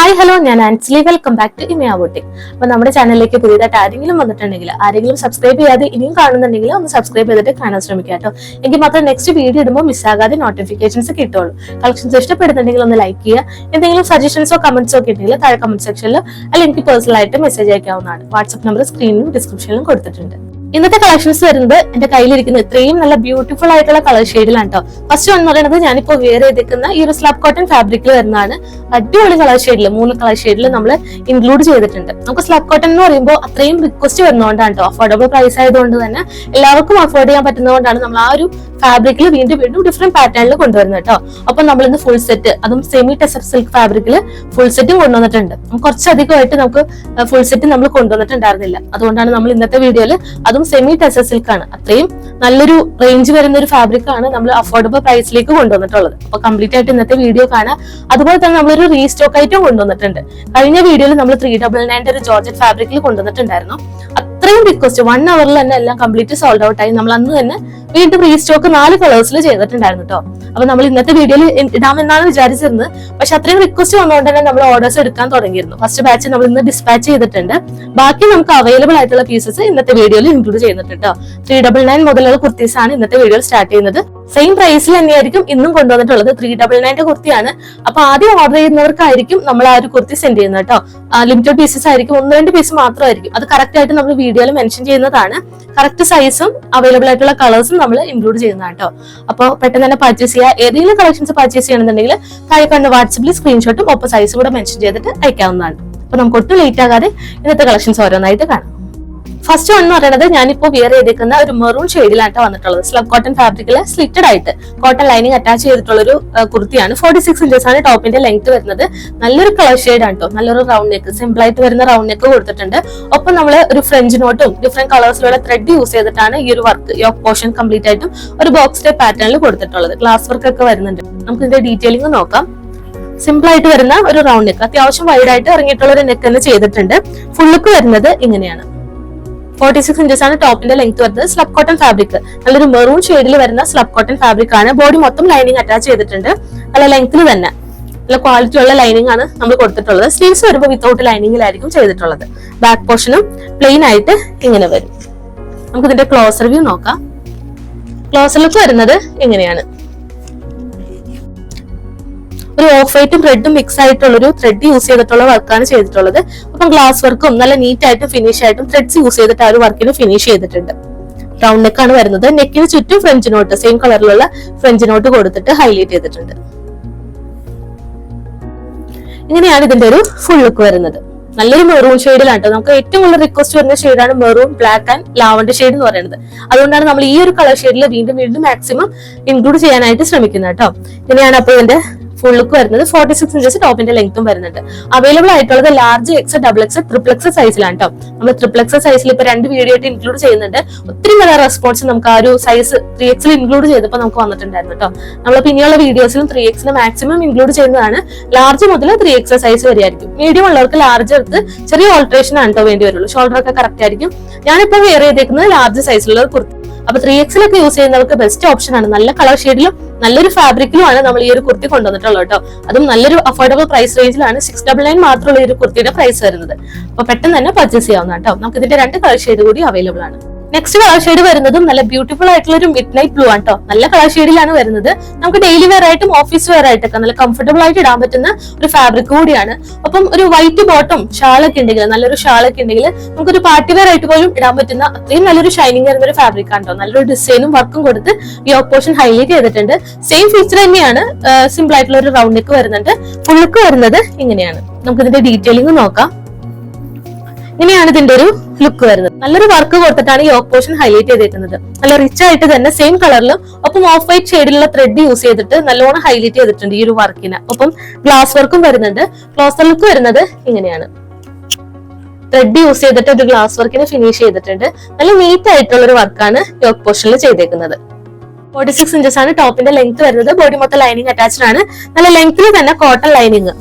Hi hello, ഞാൻ Ansili. Welcome back to Imaya boutique. അപ്പൊ നമ്മുടെ ചാനലിലേക്ക് പുതിയതായിട്ട് ആരെങ്കിലും വന്നിട്ടുണ്ടെങ്കിൽ, ആരെങ്കിലും സബ്സ്ക്രൈബ് ചെയ്യാതെ ഇനിയും കാണുന്നുണ്ടെങ്കിൽ ഒന്ന് സബ്സ്ക്രൈബ് ചെയ്തിട്ട് കാണാൻ ശ്രമിക്കുക കേട്ടോ. എങ്കിൽ മാത്രം നെക്സ്റ്റ് വീഡിയോ ഇടുമ്പോൾ മിസ്സാകാതെ നോട്ടിഫിക്കേഷൻസ് കിട്ടുള്ളൂ. കളക്ഷൻസ് ഇഷ്ടപ്പെടുന്നുണ്ടെങ്കിൽ ഒന്ന് ലൈക്ക് ചെയ്യുക. എന്തെങ്കിലും സജഷൻസോ കമന്റ്സോ ഒക്കെ ഉണ്ടെങ്കിൽ താഴെ കമന്റ് സെക്ഷനിൽ അല്ലെങ്കിൽ എനിക്ക് പേഴ്സണൽ ആയിട്ട് മെസ്സേജ് അയക്കാവുന്നതാണ്. വാട്സ്ആപ്പ് നമ്പർ സ്ക്രീനിലും ഡിസ്ക്രിപ്ഷനിലും കൊടുത്തിട്ടുണ്ട്. ഇന്നത്തെ കളക്ഷൻസ് വരുന്നത് എന്റെ കയ്യിലിരിക്കുന്ന ഇത്രയും നല്ല ബ്യൂട്ടിഫുൾ ആയിട്ടുള്ള കളർ ഷെയ്ഡിലാണ് കേട്ടോ. ഫസ്റ്റ് എന്ന് പറയുന്നത് ഞാനിപ്പോ വെയർ ചെയ്തിരിക്കുന്ന ഈ ഒരു സ്ലബ് കോട്ടൺ ഫാബ്രിക്കിൽ വരുന്നതാണ്. അടിപൊളി കളർ ഷെയ്ഡിൽ 3 കളർ ഷെയ്ഡിൽ നമ്മൾ ഇൻക്ലൂഡ് ചെയ്തിട്ടുണ്ട്. നമുക്ക് സ്ലബ് കോട്ടൺ എന്ന് പറയുമ്പോൾ അത്രയും റിക്വസ്റ്റ് വരുന്നതുകൊണ്ടാണ് കേട്ടോ. അഫോർഡബിൾ പ്രൈസ് ആയതുകൊണ്ട് തന്നെ എല്ലാവർക്കും അഫോർഡ് ചെയ്യാൻ പറ്റുന്നതുകൊണ്ടാണ് നമ്മൾ ആ ഒരു ഫാബ്രിക്കിൽ വീണ്ടും ഡിഫറെന്റ് പാറ്റേണിൽ കൊണ്ടുവരുന്നത് കേട്ടോ. അപ്പൊ നമ്മൾ ഇന്ന് ഫുൾ സെറ്റ്, അതും സെമി ടെസർ സിൽക്ക് ഫാബ്രിക്കിൽ ഫുൾ സെറ്റും കൊണ്ടുവന്നിട്ടുണ്ട്. കുറച്ചധികമായിട്ട് നമുക്ക് ഫുൾ സെറ്റ് നമ്മൾ കൊണ്ടുവന്നിട്ടുണ്ടായിരുന്നില്ല. അതുകൊണ്ടാണ് നമ്മൾ ഇന്നത്തെ വീഡിയോയിൽ അതും സെമി ടെസർ സിൽക്ക് ആണ്, അത്രയും നല്ലൊരു റേഞ്ച് വരുന്ന ഒരു ഫാബ്രിക് ആണ് നമ്മൾ അഫോർഡബിൾ പ്രൈസിലേക്ക് കൊണ്ടുവന്നിട്ടുള്ളത്. അപ്പൊ കംപ്ലീറ്റ് ആയിട്ട് ഇന്നത്തെ വീഡിയോ കാണാം. അതുപോലെ തന്നെ നമ്മളൊരു റീസ്റ്റോക്ക് ആയിട്ടും കൊണ്ടുവന്നിട്ടുണ്ട്. കഴിഞ്ഞ വീഡിയോയിൽ നമ്മൾ 399 ഒരു ജോർജറ്റ് ഫാബ്രിക്കിൽ കൊണ്ടുവന്നിട്ടുണ്ടായിരുന്നു. അത്രയും റിക്വസ്റ്റ് 1 അവറിൽ തന്നെ എല്ലാം കംപ്ലീറ്റ് സോൾഡ് ഔട്ട് ആയി. നമ്മൾ അന്ന് തന്നെ വീണ്ടും റീസ്റ്റോക്ക് 4 കളേഴ്സിൽ ചെയ്തിട്ടുണ്ടായിരുന്നു കേട്ടോ. അപ്പൊ നമ്മൾ ഇന്നത്തെ വീഡിയോയിൽ ഇടാമെന്നാണ് വിചാരിച്ചിരുന്നത്. പക്ഷെ അത്രയും റിക്വസ്റ്റ് വന്നുകൊണ്ട് തന്നെ നമ്മൾ ഓർഡേഴ്സ് എടുക്കാൻ തുടങ്ങിയിരുന്നു. ഫസ്റ്റ് ബാച്ച് നമ്മൾ ഇന്ന് ഡിസ്പാച്ച് ചെയ്തിട്ടുണ്ട്. ബാക്കി നമുക്ക് അവൈലബിൾ ആയിട്ടുള്ള പീസസ് ഇന്നത്തെ വീഡിയോയിൽ ഇൻക്ലൂഡ് ചെയ്യുന്നുണ്ട് കേട്ടോ. 399 മുതലുള്ള കുർത്തീസ് ആണ് ഇന്നത്തെ വീഡിയോയിൽ സ്റ്റാർട്ട് ചെയ്യുന്നത്. സെയിം പ്രൈസിൽ തന്നെയായിരിക്കും ഇന്നും കൊണ്ടുവന്നിട്ടുള്ളത്. 399 കുർത്തിയാണ്. അപ്പൊ ആദ്യം ഓർഡർ ചെയ്യുന്നവർക്കായിരിക്കും നമ്മൾ ആ ഒരു കുർത്തി സെൻഡ് ചെയ്യുന്നത് കേട്ടോ. ലിമിറ്റഡ് പീസസ് ആയിരിക്കും, 1-2 പീസ് മാത്രമായിരിക്കും. അത് കറക്റ്റ് ആയിട്ട് നമ്മൾ വീഡിയോയിൽ മെൻഷൻ ചെയ്യുന്നതാണ്. കറക്റ്റ് സൈസും അവൈലബിൾ ആയിട്ടുള്ള കളേഴ്സും നമ്മൾ ഇൻക്ലൂഡ് ചെയ്യുന്നതാണ് കേട്ടോ. അപ്പോൾ പെട്ടെന്ന് തന്നെ പർച്ചേസ് ചെയ്യുക. ഏതെങ്കിലും കളക്ഷൻസ് പർച്ചേസ് ചെയ്യണമെന്നുണ്ടെങ്കിൽ താഴെ കണ്ട വാട്സപ്പിൽ സ്ക്രീൻഷോട്ടും ഒപ്പം സൈസും കൂടെ മെൻഷൻ ചെയ്തിട്ട് അയക്കാവുന്നതാണ്. അപ്പൊ നമുക്ക് ഒട്ടും ലേറ്റ് ആകാതെ ഇന്നത്തെ കളക്ഷൻസ് ഓരോന്നായിട്ട് കാണാം. ഫസ്റ്റ് എന്ന് പറയുന്നത് ഞാനിപ്പോ വിയർ ചെയ്തേക്കുന്ന ഒരു മെറൂൺ ഷെയ്ഡിലാണ് വന്നിട്ടുള്ളത്. സ്ലബ് കോട്ടൺ ഫാബ്രിക്കിൽ സ്ലിറ്റഡ് ആയിട്ട് കോട്ടൺ ലൈനിങ് അറ്റാച്ച് ചെയ്തിട്ടുള്ള ഒരു കുർത്തിയാണ്. 46 ഇഞ്ചസ് ആണ് ടോപ്പിന്റെ ലെങ്ത് വരുന്നത്. നല്ലൊരു കളർ ഷെയ്ഡ് ആണ് കേട്ടോ. നല്ലൊരു റൗണ്ട് നെക്ക്, സിമ്പിൾ ആയിട്ട് വരുന്ന റൗണ്ട് നെക്ക് കൊടുത്തിട്ടുണ്ട്. ഒപ്പം നമ്മൾ ഒരു ഫ്രഞ്ച് നോട്ടും ഡിഫറെന്റ് കളേഴ്സിലുള്ള ത്രെഡ് യൂസ് ചെയ്തിട്ടാണ് ഈ ഒരു വർക്ക്, യോക്ക് പോർഷൻ കംപ്ലീറ്റ് ആയിട്ടും ഒരു ബോക്സ് ടൈപ്പ് പാറ്റേണിൽ കൊടുത്തിട്ടുള്ളത്. ഗ്ലാസ് വർക്ക് ഒക്കെ വരുന്നുണ്ട്. നമുക്ക് ഇതിന്റെ ഡീറ്റെയിലിംഗ് നോക്കാം. സിമ്പിൾ ആയിട്ട് വരുന്ന ഒരു റൗണ്ട് നെക്ക്, അത്യാവശ്യം വൈഡ് ആയിട്ട് ഇറങ്ങിയിട്ടുള്ള ഒരു നെക്ക് തന്നെ ചെയ്തിട്ടുണ്ട്. ഫുൾ ലുക്ക് വരുന്നത് ഇങ്ങനെയാണ്. 46 ഇഞ്ചസ് ആണ് ടോപ്പിന്റെ ലെങ്ത് വരുന്നത്. സ്ലബ് കോട്ടൺ ഫാബ്രിക്, നല്ലൊരു മെറൂൺ ഷെയ്ഡിൽ വരുന്ന സ്ലബ് കോട്ടൺ ഫാബ്രിക് ആണ്. ബോഡി മൊത്തം ലൈനിങ് അറ്റാച്ച് ചെയ്തിട്ടുണ്ട്. നല്ല ലെങ്ത്തിൽ തന്നെ നല്ല ക്വാളിറ്റി ഉള്ള ലൈനിങ് ആണ് നമ്മൾ കൊടുത്തിട്ടുള്ളത്. സ്ലീവ്സ് വരുമ്പോൾ വിത്തൗട്ട് ലൈനിങ്ങിലായിരിക്കും ചെയ്തിട്ടുള്ളത്. ബാക്ക് പോർഷനും പ്ലെയിൻ ആയിട്ട് ഇങ്ങനെ വരും. നമുക്ക് ഇതിന്റെ ക്ലോസർ വ്യൂ നോക്കാം. ക്ലോസർ ലുക്ക് വരുന്നത് ഇങ്ങനെയാണ്. ഒരു ഓഫ് വൈറ്റും റെഡും മിക്സ് ആയിട്ടുള്ള ഒരു ത്രെഡ് യൂസ് ചെയ്തിട്ടുള്ള വർക്കാണ് ചെയ്തിട്ടുള്ളത്. അപ്പം ഗ്ലാസ് വർക്കും നല്ല നീറ്റ് ആയിട്ടും ഫിനിഷ് ആയിട്ടും ത്രെഡ്സ് യൂസ് ചെയ്തിട്ട് ആ ഒരു വർക്കിന് ഫിനിഷ് ചെയ്തിട്ടുണ്ട്. റൗണ്ട് നെക്കാണ് വരുന്നത്. നെക്കിന് ചുറ്റും ഫ്രഞ്ച് നോട്ട്, സെയിം കളറിലുള്ള ഫ്രഞ്ച് നോട്ട് കൊടുത്തിട്ട് ഹൈലൈറ്റ് ചെയ്തിട്ടുണ്ട്. ഇങ്ങനെയാണ് ഇതിന്റെ ഒരു ഫുൾ ലുക്ക് വരുന്നത്. നല്ലൊരു മെറൂൺ ഷെയ്ഡിലാണ്. നമുക്ക് ഏറ്റവും കൂടുതൽ റിക്വസ്റ്റ് വരുന്ന ഷെയ്ഡാണ് maroon, black and lavender shade എന്ന് പറയുന്നത്. അതുകൊണ്ടാണ് നമ്മൾ ഈ ഒരു കളർ ഷെയ്ഡിൽ വീണ്ടും മാക്സിമം ഇൻക്ലൂഡ് ചെയ്യാനായിട്ട് ശ്രമിക്കുന്നത് കേട്ടോ. ഇങ്ങനെയാണ് അപ്പോൾ ഇതിന്റെ ഫുൾ ലുക്ക് വരുന്നത്. 46 ഇഞ്ചസ് ടോപ്പിന്റെ ലെങ്ത്തും വരുന്നുണ്ട്. അവൈലബിൾ ആയിട്ടുള്ളത് large, X, double X, triple X സൈസിലാണ് കേട്ടോ. നമ്മൾ ട്രിപ്പിൾ എക്സ് സൈസിൽ ഇപ്പൊ 2 വീഡിയോ ആയിട്ട് ഇൻക്ലൂഡ് ചെയ്യുന്നുണ്ട്. ഒത്തിരി നല്ല റെസ്പോൺസ് നമുക്ക് ആ ഒരു സൈസ് 3Xൽ ഇൻക്ലൂഡ് ചെയ്തപ്പോൾ നമുക്ക് വന്നിട്ടുണ്ടായിരുന്നു കേട്ടോ. നമ്മൾ പിന്നെയുള്ള വീഡിയോസിലും 3Xന് മാക്സിമം ഇൻക്ലൂഡ് ചെയ്യുന്നതാണ്. ലാർജ് മുതൽ 3X സൈസ് വരെയായിരിക്കും. മീഡിയം ഉള്ളവർക്ക് ലാർജ് എടുത്ത് ചെറിയ ഓൾട്രേഷൻ ആണ് കേട്ടോ വേണ്ടി വരുള്ളൂ. ഷോൾഡർ ഒക്കെ കറക്റ്റ് ആയിരിക്കും. ഞാനിപ്പോ വെയർ ചെയ്തേക്കുന്നത് ലാർജ് സൈസിലുള്ള ഒരു കുർത്തി. അപ്പൊ 3Xലൊക്കെ യൂസ് ചെയ്യുന്നവർക്ക് ബെസ്റ്റ് ഓപ്ഷൻ ആണ്. നല്ല കളർ ഷെയ്ഡിലും നല്ലൊരു ഫാബ്രിക്കിലുമാണ് നമ്മൾ ഈ ഒരു കുർത്തി കൊണ്ടുവന്നിട്ടുള്ളത് കേട്ടോ. അതും നല്ലൊരു അഫോർഡബിൾ പ്രൈസ് റേഞ്ചിലാണ്. 699 മാത്രമുള്ള ഈ ഒരു കുർത്തിയുടെ പ്രൈസ് വരുന്നത്. അപ്പൊ പെട്ടെന്ന് തന്നെ പർച്ചേസ് ചെയ്യാവുന്നതാണ് കേട്ടോ. നമുക്ക് ഇതിന്റെ 2 കളർ ഷെയ്ഡ് കൂടി അവൈലബിൾ ആണ്. നെക്സ്റ്റ് കളർ ഷെയ്ഡ് വരുന്നതും നല്ല ബ്യൂട്ടിഫുൾ ആയിട്ടുള്ള ഒരു മിഡ് നൈറ്റ് ബ്ലൂ ആണ് കേട്ടോ. നല്ല കളർ ഷെയ്ഡിലാണ് വരുന്നത്. നമുക്ക് ഡെയിലി വെയർ ആയിട്ടും ഓഫീസ് വെയർ ആയിട്ടൊക്കെ നല്ല കംഫർട്ടബിൾ ആയിട്ട് ഇടാൻ പറ്റുന്ന ഒരു ഫാബ്രിക് കൂടിയാണ്. അപ്പം ഒരു വൈറ്റ് ബോട്ടം ഷാളൊക്കെ ഉണ്ടെങ്കിൽ, നല്ലൊരു ഷാളൊക്കെ ഉണ്ടെങ്കിൽ നമുക്കൊരു പാർട്ടി വെയർ ആയിട്ട് പോലും ഇടാൻ പറ്റുന്ന അത്രയും നല്ലൊരു ഷൈനിങ് വരുന്ന ഒരു ഫാബ്രിക് ആണ് കേട്ടോ. നല്ലൊരു ഡിസൈനും വർക്കും കൊടുത്ത് യോക്ക് പോർഷൻ ഹൈലൈറ്റ് ചെയ്തിട്ടുണ്ട്. സെയിം ഫീച്ചർ തന്നെയാണ്. സിമ്പിൾ ആയിട്ടുള്ള ഒരു റൗണ്ട് നെക്ക് വരുന്നുണ്ട്. ഫുൾ ലുക്ക് വരുന്നത് ഇങ്ങനെയാണ്. നമുക്ക് ഇതിന്റെ ഡീറ്റെയിലിംഗ് നോക്കാം. ഇങ്ങനെയാണ് ഇതിന്റെ ഒരു ലുക്ക് വരുന്നത്. നല്ലൊരു വർക്ക് കൊടുത്തിട്ടാണ് യോക്ക് പോർഷൻ ഹൈലൈറ്റ് ചെയ്തേക്കുന്നത്. നല്ല റിച്ച് ആയിട്ട് തന്നെ സെയിം കളറിലും ഒപ്പം ഓഫ് വൈറ്റ് ഷെയ്ഡിലുള്ള ത്രെഡ് യൂസ് ചെയ്തിട്ട് നല്ലോണം ഹൈലൈറ്റ് ചെയ്തിട്ടുണ്ട് ഈ ഒരു വർക്കിന്. ഒപ്പം ഗ്ലാസ് വർക്കും വരുന്നുണ്ട്. ക്ലോസർ ലുക്ക് വരുന്നത് ഇങ്ങനെയാണ്. ത്രെഡ് യൂസ് ചെയ്തിട്ട് ഒരു ഗ്ലാസ് വർക്കിന് ഫിനിഷ് ചെയ്തിട്ടുണ്ട്. നല്ല നീറ്റ് ആയിട്ടുള്ള ഒരു വർക്കാണ് യോക്ക് പോർഷനിൽ ചെയ്തേക്കുന്നത്. 46 ഇഞ്ചസ് ആണ് ടോപ്പിന്റെ ലെങ്ത് വരുന്നത്. ബോഡി മൊത്തം ലൈനിങ് അറ്റാച്ച്ഡ് ആണ്. നല്ല ലെങ്ത്തിൽ തന്നെ കോട്ടൺ ലൈനിങ്,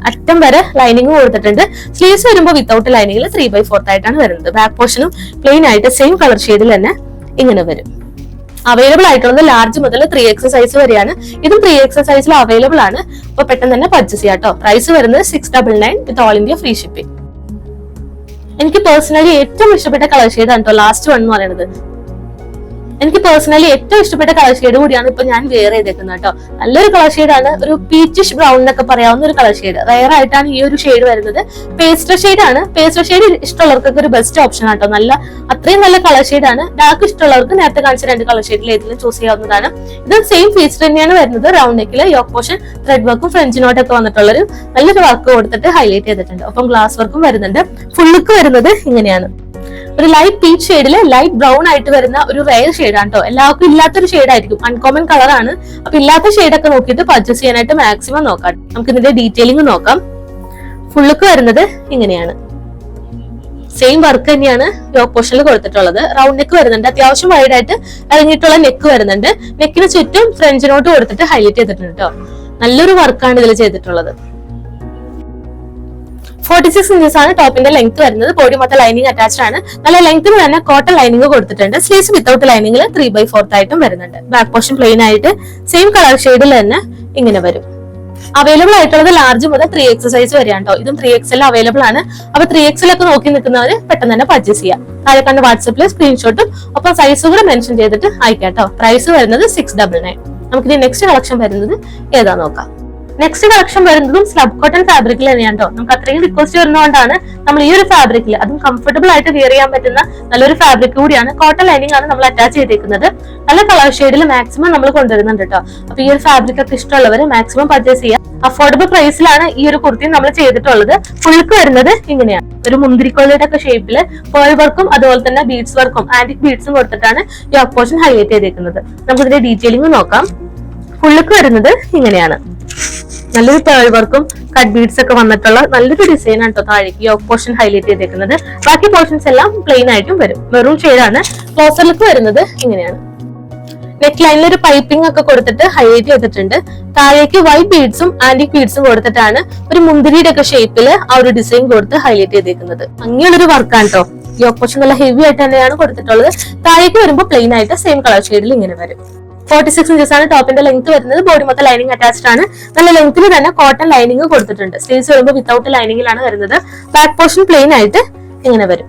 അറ്റം വരെ ലൈനിങ് കൊടുത്തിട്ടുണ്ട്. സ്ലീവ്സ് വരുമ്പോൾ വിത്തൗട്ട് ലൈനിങ്ങിൽ 3/4 ആയിട്ടാണ് വരുന്നത്. ബാക്ക് പോർഷനും പ്ലെയിൻ ആയിട്ട് സെയിം കളർ ഷെയ്ഡിൽ തന്നെ ഇങ്ങനെ വരും. അവൈലബിൾ ആയിട്ടുള്ളത് ലാർജ് മുതൽ 3X സൈസ് വരെയാണ്. ഇതും 3X സൈസിൽ അവൈലബിൾ ആണ്. അപ്പൊ പെട്ടെന്ന് തന്നെ പർച്ചേസ് ചെയ്യാം കേട്ടോ. പ്രൈസ് വരുന്നത് 699 വിത്ത് ഓൾ ഇന്ത്യ ഫ്രീ ഷിപ്പിംഗ്. എനിക്ക് പേഴ്സണലി ഏറ്റവും ഇഷ്ടപ്പെട്ട കളർ ഷെയ്ഡാണ് കേട്ടോ ലാസ്റ്റ് വൺ എന്ന് പറയുന്നത്. എനിക്ക് പേഴ്സണലി ഏറ്റവും ഇഷ്ടപ്പെട്ട കളർ ഷെയ്ഡ് കൂടിയാണ് ഇപ്പൊ ഞാൻ വെയർ ചെയ്തേക്കുന്നത് കേട്ടോ. നല്ലൊരു കളർ ഷെയ്ഡാണ്. ഒരു പീച്ചിഷ് ബ്രൗൺ എന്നൊക്കെ പറയാവുന്ന ഒരു കളർ ഷെയ്ഡ്. റയർ ആയിട്ടാണ് ഈ ഒരു ഷെയ്ഡ് വരുന്നത്. പേസ്റ്റൽ ഷെയ്ഡാണ്. പേസ്റ്റൽ ഷെയ്ഡ് ഇഷ്ടമുള്ളവർക്കൊക്കെ ഒരു ബെസ്റ്റ് ഓപ്ഷൻ ആട്ടോ. അത്രയും നല്ല കളർ ഷെയ്ഡാണ്. ഡാർക്ക് ഇഷ്ടമുള്ളവർക്ക് നേരത്തെ കാണിച്ച 2 കളർ ഷെയ്ഡിൽ ഏതെങ്കിലും ചൂസ് ചെയ്യാവുന്നതാണ്. ഇത് സെയിം ഫീച്ചർ തന്നെയാണ് വരുന്നത്. റൗണ്ട് നെക്കില് യോക്ക് പോർഷൻ ത്രെഡ് വർക്കും ഫ്രഞ്ച് നോട്ടൊക്കെ വന്നിട്ടുള്ളൊരു നല്ലൊരു വർക്ക് കൊടുത്തിട്ട് ഹൈലൈറ്റ് ചെയ്തിട്ടുണ്ട്. ഒപ്പം ഗ്ലാസ് വർക്കും വരുന്നുണ്ട്. ഫുൾ ലുക്ക് വരുന്നത് ഇങ്ങനെയാണ്. ഒരു ലൈറ്റ് പീച്ച് ഷെയ്ഡില് ലൈറ്റ് ബ്രൗൺ ആയിട്ട് വരുന്ന ഒരു റയർ ഷെയ്ഡാണ് കേട്ടോ. എല്ലാവർക്കും ഇല്ലാത്തൊരു ഷെയ്ഡ് ആയിരിക്കും. അൺകോമൺ കളറാണ്. അപ്പൊ ഇല്ലാത്ത ഷെയ്ഡൊക്കെ നോക്കിയിട്ട് പർച്ചേസ് ചെയ്യാനായിട്ട് മാക്സിമം നോക്കാം. നമുക്ക് ഇതിന്റെ ഡീറ്റെയിലിംഗ് നോക്കാം. ഫുൾ ലുക്ക് വരുന്നത് ഇങ്ങനെയാണ്. സെയിം വർക്ക് തന്നെയാണ് യോക്ക് പോർഷനിൽ കൊടുത്തിട്ടുള്ളത്. റൗണ്ട് നെക്ക് വരുന്നുണ്ട്. അത്യാവശ്യം വൈഡ് ആയിട്ട് ഇറങ്ങിയിട്ടുള്ള നെക്ക് വരുന്നുണ്ട്. നെക്കിന് ചുറ്റും ഫ്രഞ്ച് നോട്ട് കൊടുത്തിട്ട് ഹൈലൈറ്റ് ചെയ്തിട്ടുണ്ട് കേട്ടോ. നല്ലൊരു വർക്കാണ് ഇതിൽ ചെയ്തിട്ടുള്ളത്. 46 ഇഞ്ചസ് ആണ് ടോപ്പിന്റെ ലെങ്ത് വരുന്നത്. ബോഡി മൊത്തം ലൈനിങ് അറ്റാച്ച്ഡ് ആണ്. നല്ല ലെങ്ത്തിന് തന്നെ കോട്ടൺ ലൈനിങ് കൊടുത്തിട്ടുണ്ട്. സ്ലീവ്സ് വിത്തൗട്ട് ലൈനിങ്ങിൽ 3/4 ആയിട്ടും വരുന്നുണ്ട്. ബാക്ക് പോർഷൻ പ്ലെയിൻ ആയിട്ട് സെയിം കളർ ഷെയ്ഡിൽ തന്നെ ഇങ്ങനെ വരും. അവൈലബിൾ ആയിട്ടുള്ളത് ലാർജ് മുതൽ 3X സൈസ് വരെയാണ് കേട്ടോ. ഇതും 3XL അവൈലബിൾ ആണ്. അപ്പൊ 3XL ഒക്കെ നോക്കി നിൽക്കുന്നവര് പെട്ടെന്ന് തന്നെ പർച്ചേസ് ചെയ്യാം. താഴെ കണ്ട വാട്സപ്പിൽ സ്ക്രീൻഷോട്ടും ഒപ്പം സൈസ് കൂടെ മെൻഷൻ ചെയ്തിട്ട് അയക്കാം കേട്ടോ. പ്രൈസ് വരുന്നത് 699. നമുക്കിനി നെക്സ്റ്റ് കളക്ഷൻ വരുന്നത് ഏതാ നോക്കാം. നെക്സ്റ്റ് കളക്ഷൻ വരുന്നതും സ്ലബ് കോട്ടൺ ഫാബ്രിക്കിൽ തന്നെയാണ് കേട്ടോ. നമുക്ക് അത്രയും റിക്വസ്റ്റ് വരുന്നതുകൊണ്ടാണ് നമ്മൾ ഈ ഒരു ഫാബ്രിക്കിൽ, അതും കംഫർട്ടബിൾ ആയിട്ട് വിയർ ചെയ്യാൻ പറ്റുന്ന നല്ലൊരു ഫാബ്രിക് കൂടിയാണ്. കോട്ടൺ ലൈനിങ് ആണ് നമ്മൾ അറ്റാച്ച് ചെയ്തേക്കുന്നത്. നല്ല കളർ ഷെയ്ഡിൽ മാക്സിമം നമ്മൾ കൊണ്ടുവരുന്നുണ്ട് കേട്ടോ. അപ്പൊ ഈ ഒരു ഫാബ്രിക് ഒക്കെ ഇഷ്ടമുള്ളവര് മാക്സിമം പർച്ചേസ് ചെയ്യാം. അഫോർഡബിൾ പ്രൈസിലാണ് ഈ ഒരു കുർത്തി നമ്മൾ ചെയ്തിട്ടുള്ളത്. ഫുൾക്ക് വരുന്നത് ഇങ്ങനെയാണ്. ഒരു മുന്തിരിക്കൊള്ളിയുടെ ഒക്കെ ഷേപ്പില് പേൾ വർക്കും അതുപോലെ തന്നെ ബീഡ്സ് വർക്കും ആന്റിക് ബീഡ്സും കൊടുത്തിട്ടാണ് ഈ യോക്ക് പോർഷൻ ഹൈലൈറ്റ് ചെയ്തേക്കുന്നത്. നമുക്ക് ഇതിന്റെ ഡീറ്റെയിലിംഗ് നോക്കാം. ഫുൾക്ക് വരുന്നത് ഇങ്ങനെയാണ്. നല്ലൊരു പേൾ വർക്കും കട്ട് ബീഡ്സ് ഒക്കെ വന്നിട്ടുള്ള നല്ലൊരു ഡിസൈൻ ആണ് കേട്ടോ താഴേക്ക് യോക്ക് പോർഷൻ ഹൈലൈറ്റ് ചെയ്തേക്കുന്നത്. ബാക്കി പോർഷൻസ് എല്ലാം പ്ലെയിൻ ആയിട്ടും വരും. മെറൂൺ ഷെയ്ഡാണ്. ക്ലോസർ ലുക്ക് വരുന്നത് ഇങ്ങനെയാണ്. നെക്ക് ലൈനിൽ ഒരു പൈപ്പിംഗ് ഒക്കെ കൊടുത്തിട്ട് ഹൈലൈറ്റ് ചെയ്തിട്ടുണ്ട്. താഴേക്ക് വൈറ്റ് ബീഡ്സും ആന്റിക് ബീഡ്സും കൊടുത്തിട്ടാണ് ഒരു മുന്തിരിയുടെ ഒക്കെ ഷേപ്പില് ആ ഒരു ഡിസൈൻ കൊടുത്ത് ഹൈലൈറ്റ് ചെയ്തേക്കുന്നത്. അങ്ങനെയുള്ളൊരു വർക്കാണ് കേട്ടോ. യോക്ക് പോർഷൻ നല്ല ഹെവി ആയിട്ട് തന്നെയാണ് കൊടുത്തിട്ടുള്ളത്. താഴേക്ക് വരുമ്പോൾ പ്ലെയിൻ ആയിട്ട് സെയിം കളർ ഷെയ്ഡിൽ ഇങ്ങനെ വരും. 46 ഇഞ്ചസ് ആണ് ടോപ്പിന്റെ ലെങ്ത് വരുന്നത്. ബോഡി മൊത്തം ലൈനിങ് അറ്റാച്ച്ഡ് ആണ്. നല്ല ലെങ്ത്തിൽ തന്നെ കോട്ടൺ ലൈനിങ് കൊടുത്തിട്ടുണ്ട്. സ്ലീവ്സ് വരുമ്പോൾ വിത്തൗട്ട് ലൈനിങ്ങിലാണ് വരുന്നത്. ബാക്ക് പോർഷൻ പ്ലെയിൻ ആയിട്ട് ഇങ്ങനെ വരും.